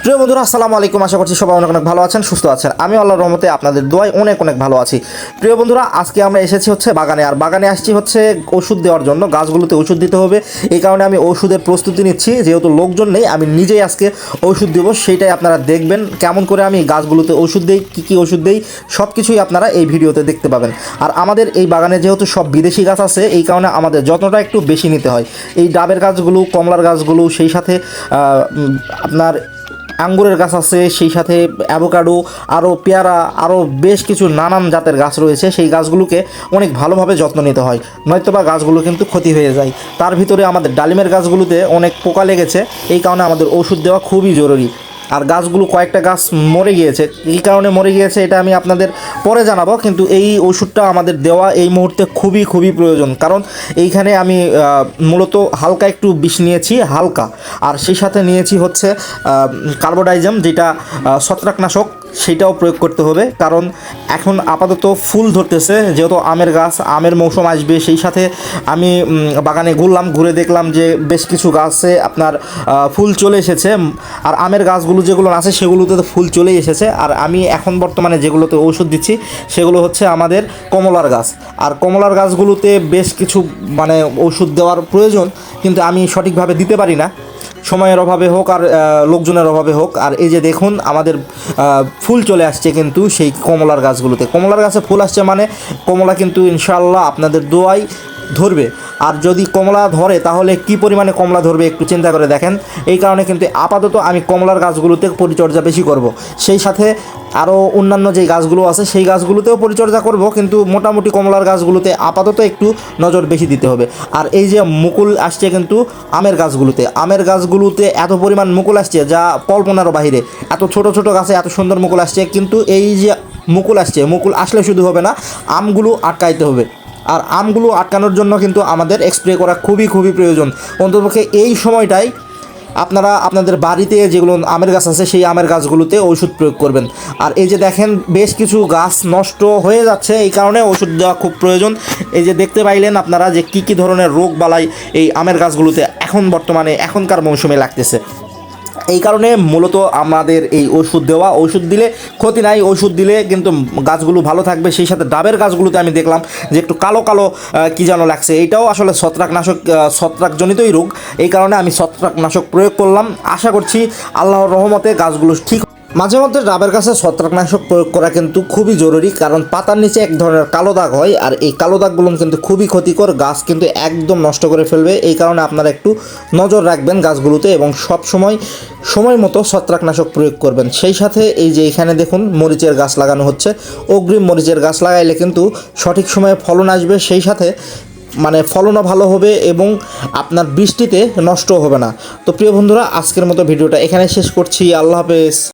প্রিয় বন্ধুরা, আসসালামু আলাইকুম। আশা করছি সবাই অনেক অনেক ভালো আছেন, সুস্থ আছেন। আমি আল্লাহর রহমতে আপনাদের দোয়ায় অনেক অনেক ভালো আছি। প্রিয় বন্ধুরা, আজকে আমরা এসেছি হচ্ছে বাগানে, আর বাগানে আসছি হচ্ছে ওষুধ দেওয়ার জন্য। গাছগুলোতে ওষুধ দিতে হবে, এই কারণে আমি ওষুধের প্রস্তুতি নিচ্ছি। যেহেতু লোকজন নেই, আমি নিজেই আজকে ওষুধ দেবো, সেইটাই আপনারা দেখবেন কেমন করে আমি গাছগুলোতে ওষুধ দিই, কী ওষুধ দিই, সব কিছুই আপনারা এই ভিডিওতে দেখতে পাবেন। আর আমাদের এই বাগানে যেহেতু সব বিদেশি গাছ আছে, এই কারণে আমাদের যত্নটা একটু বেশি নিতে হয়। এই ডাবের গাছগুলো, কমলার গাছগুলো, সেই সাথে আপনার আঙ্গুরের গাছ আছে, সেই সাথে অ্যাভোকাডো, আরও পেয়ারা, আরও বেশ কিছু নানান জাতের গাছ রয়েছে। সেই গাছগুলোকে অনেক ভালোভাবে যত্ন নিতে হয়, নয়তোবা গাছগুলো কিন্তু ক্ষতি হয়ে যায়। তার ভিতরে আমাদের ডালিমের গাছগুলোতে অনেক পোকা লেগেছে, এই কারণে আমাদের ওষুধ দেওয়া খুবই জরুরি। আর গাছগুলো কয়েকটা গাছ মরে গিয়েছে, এই কারণে মরে গিয়েছে এটা আমি আপনাদের পরে জানাবো। কিন্তু এই ওষুধটা আমাদের দেওয়া এই মুহূর্তে খুবই খুবই প্রয়োজন, কারণ এইখানে আমি মূলত হালকা একটু বিষ নিয়েছি, হালকা। আর সেই সাথে নিয়েছি হচ্ছে কার্বোডাইজাম, যেটা ছত্রাকনাশক, সেটাও প্রয়োগ করতে হবে। কারণ এখন আপাতত ফুল ধরতেছে, যেহেতু আমের গাছ, আমের মৌসুম আসবে। সেই সাথে আমি বাগানে ঘুরে দেখলাম যে বেশ কিছু গাছে আপনার ফুল চলে এসেছে। আর আমের গাছগুলো যেগুলো আছে সেগুলোতে তো ফুল চলেই এসেছে। আর আমি এখন বর্তমানে যেগুলোতে ওষুধ দিচ্ছি সেগুলো হচ্ছে আমাদের কমলার গাছ। আর কমলার গাছগুলোতে বেশ কিছু ওষুধ দেওয়ার প্রয়োজন, কিন্তু আমি সঠিকভাবে দিতে পারি না, সময়ের অভাবে হোক আর লোকজনের অভাবে হোক। আর এই যে দেখুন, আমাদের ফুল চলে আসছে কিন্তু সেই কমলার গাছগুলোতে। কমলার গাছে ফুল আসছে মানে কমলা কিন্তু ইনশাআল্লাহ আপনাদের দোয়ায় ধরবে। আর যদি কমলা ধরে তাহলে কি পরিমাণে কমলা ধরবে একটু চিন্তা করে দেখেন। এই কারণে কিন্তু আপাতত আমি কমলার গাছগুলোতে পরিচর্যা বেশি করব। সেই সাথে আরও অন্যান্য যেই গাছগুলো আছে সেই গাছগুলোতেও পরিচর্যা করব, কিন্তু মোটামুটি কমলার গাছগুলোতে আপাতত একটু নজর বেশি দিতে হবে। আর এই যে মুকুল আসছে কিন্তু আমের গাছগুলোতে এত পরিমাণ মুকুল আসছে যা কল্পনারও বাহিরে। এত ছোট ছোট গাছে এত সুন্দর মুকুল আসছে, কিন্তু এই যে মুকুল আসছে, মুকুল আসলে শুধু হবে না, আমগুলো আটকাইতে হবে। আর আমগুলো আটকানোর জন্য কিন্তু আমাদের স্প্রে করা খুবই খুবই প্রয়োজন। অন্ততপক্ষে এই সময়টাই আপনারা আপনাদের বাড়িতে যেগুলো আমের গাছ আছে সেই আমের গাছগুলোতে ওষুধ প্রয়োগ করবেন। আর এই যে দেখেন, বেশ কিছু গাছ নষ্ট হয়ে যাচ্ছে, এই কারণে ওষুধ দেওয়া খুব প্রয়োজন। এই যে দেখতে পাইলেন আপনারা যে কী ধরনের রোগ বালাই এই আমের গাছগুলোতে এখনকার মৌসুমে লাগতেছে। এই কারণে মূলত আমাদের এই ওষুধ দেওয়া। ওষুধ দিলে ক্ষতি নাই, ওষুধ দিলে কিন্তু গাছগুলো ভালো থাকবে। সেই সাথে ডাবের গাছগুলোতে আমি দেখলাম যে একটু কালো কালো কী যেন লাগছে, এইটাও আসলে ছত্রাকজনিতই রোগ। এই কারণে আমি ছত্রাকনাশক প্রয়োগ করলাম। আশা করছি আল্লাহর রহমতে গাছগুলো ঠিক। মাঝে মধ্যে ডাবের গাছে ছত্রাকনাশক প্রয়োগ করা কিন্তু খুবই জরুরি, কারণ পাতার নিচে এক ধরনের কালো দাগ হয়, আর এই কালো দাগগুলো কিন্তু খুবই ক্ষতিকর, গাছ কিন্তু একদম নষ্ট করে ফেলবে। এই কারণে আপনারা একটু নজর রাখবেন গাছগুলোতে এবং সময় মতো ছত্রাকনাশক প্রয়োগ করবেন। সেই সাথে এই যে এখানে দেখুন মরিচের গাছ লাগানো হচ্ছে, অগ্রিম মরিচের গাছ লাগাইলে কিন্তু সঠিক সময়ে ফলন আসবে, সেই সাথে ফলনও ভালো হবে এবং আপনার বৃষ্টিতে নষ্টও হবে না। তো প্রিয় বন্ধুরা, আজকের মতো ভিডিওটা এখানে শেষ করছি। আল্লাহ হাফেজ।